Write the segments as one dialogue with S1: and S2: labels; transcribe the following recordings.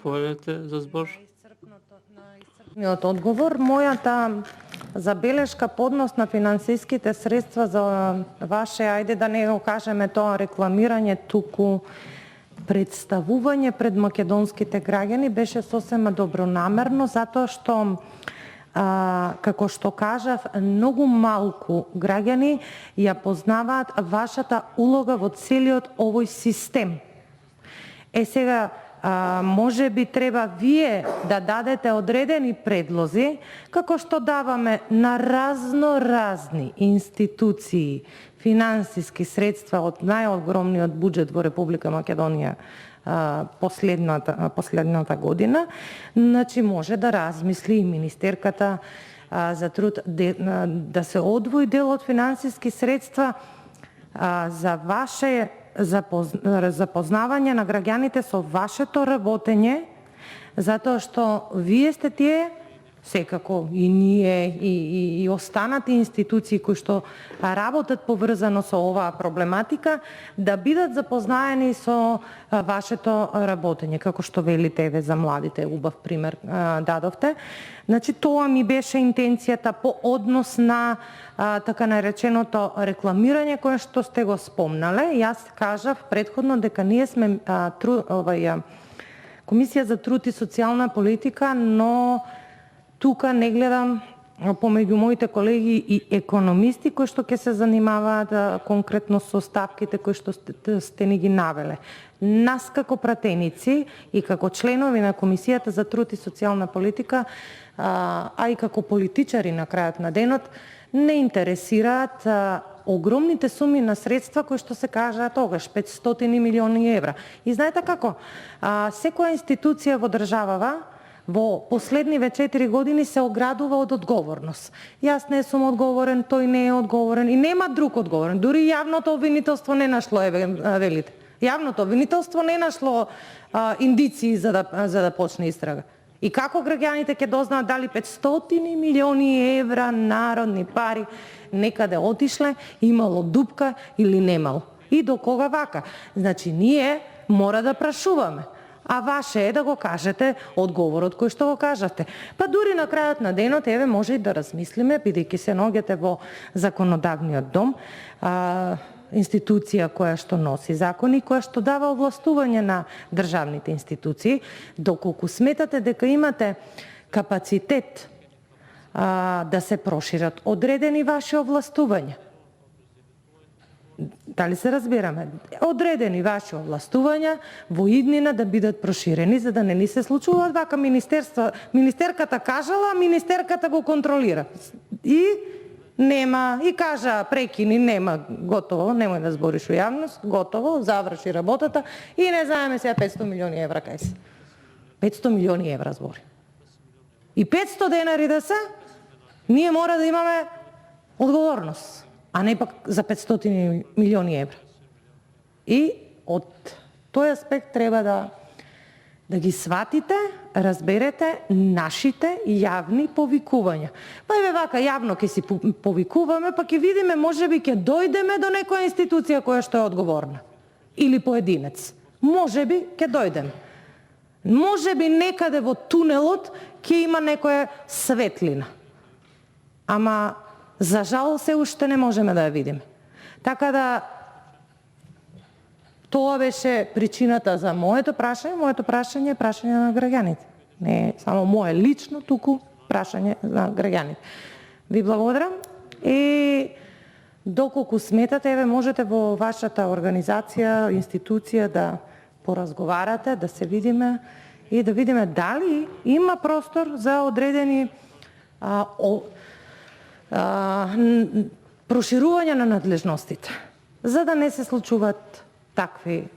S1: Повелете за збор.
S2: Од одговор, мојата забелешка по однос на финансиските средства за ваше, ајде да не го кажеме тоа рекламирање, туку представување пред македонските граѓани беше сосема добронамерно, затоа што како што кажав, многу малку граѓани ја познаваат вашата улога во целиот овој систем. Сега, може би треба вие да дадете одредени предлози, како што даваме на разни институции финансиски средства од најогромниот буџет во Република Македонија последната година, значи може да размисли и министерката за труд да се одвои дел од финансиски средства за ваше запознавање на граѓаните со вашето работење, затоа што вие сте тие, секако и ние и останати институции кои што работат поврзано со оваа проблематика, да бидат запознаени со вашето работење, како што велите еве за младите, убав пример дадовте. Значи тоа ми беше интенцијата по однос на така нареченото рекламирање кое што сте го спомнале. Јас кажав претходно дека ние сме Комисија за труд и социјална политика, но тука не гледам помеѓу моите колеги и економисти кои што ќе се занимаваат конкретно со ставките кои што сте ни ги навеле. Нас како пратеници и како членови на Комисијата за труд и социјална политика, а и како политичари на крајот на денот, не интересираат огромните суми на средства кои што се кажаат тогаш 500 милиони евра. И знаете како? Секоја институција во државава во последниве 4 години се оградува од одговорност. Јас не сум одговорен, тој не е одговорен и нема друг одговорен. Дури јавното обвинителство не нашло, велите. Јавното обвинителство не нашло индиции за да почне истрага. И како граѓаните ќе дознаат дали 500 милиони евра народни пари некаде отишле, имало дупка или немало? И до кога вака? Значи ние мора да прашуваме. А ваше е да го кажете одговорот кој што го кажате. Па дури на крајот на денот, еве, може и да размислиме, бидејќи се наоѓате во законодавниот дом, институција која што носи закони, која што дава овластување на државните институции, доколку сметате дека имате капацитет да се прошират одредени ваши овластувања. Дали се разбираме? Одредени ваши овластувања во иднина да бидат проширени, за да не ни се случуваат вака министерката кажала, министерката го контролира. И нема, и кажа прекини, нема, готово, немој да збориш у јавност, готово, заврши работата и не знаеме сега 500 милиони евра кај се. 500 милиони евра збори. И 500 денари да се, ние мора да имаме одговорност, а не пак за 500 милиони евра. И од тој аспект треба да ги сватите, разберете нашите јавни повикувања. Па еве вака јавно ќе си повикуваме, па ќе видиме, можеби ќе дојдеме до некоја институција која што е одговорна. Или поединец. Можеби ќе дојдеме. Можеби некаде во тунелот ќе има некоја светлина. Ама за жал се уште не можеме да ја видиме. Така да тоа беше причината за моето прашање. Моето прашање е прашање на граѓаните. Не е само мое лично, туку прашање на граѓаните. Ви благодарам и доколку сметате, еве, можете во вашата организација, институција да поразговарате, да се видиме и да видиме дали има простор за одредени проширување на надлежностите, за да не се случуваат такви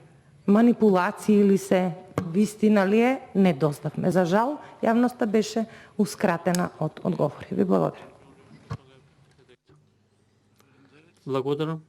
S2: манипулации или се вистина ли е, не дознавме. За жал, јавноста беше ускратена од одговори. Ви благодарам.
S1: Благодарам.